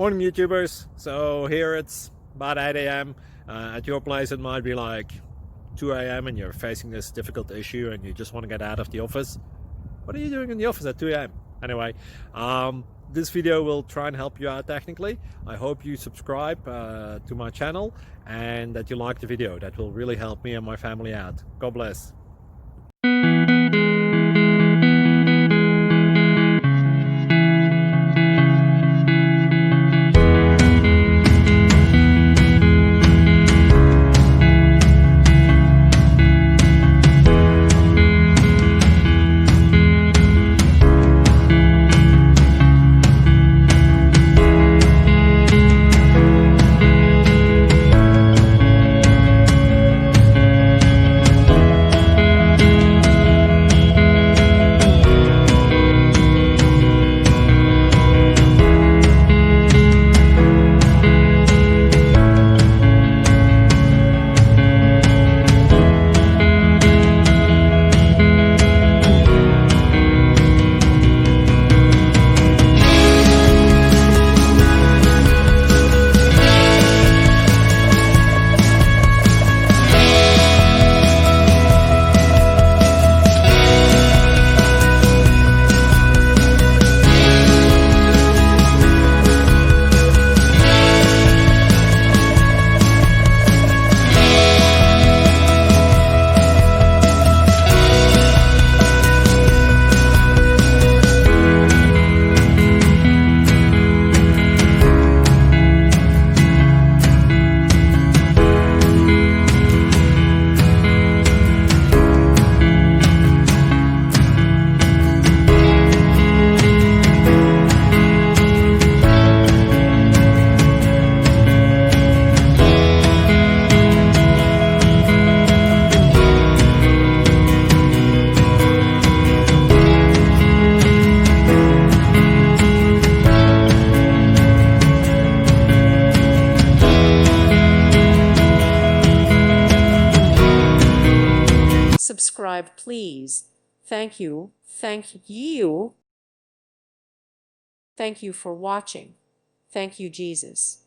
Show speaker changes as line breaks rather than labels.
Morning YouTubers. So here it's about 8 a.m. At your place it might be like 2 a.m. and you're facing this difficult issue and you just want to get out of the office. What are you doing in the office at 2 a.m.? Anyway, this video will try and help you out technically. I hope you subscribe to my channel and that you like the video. That will really help me and my family out. God bless.
Subscribe, please. Thank you. Thank you. Thank you for watching. Thank you, Jesus.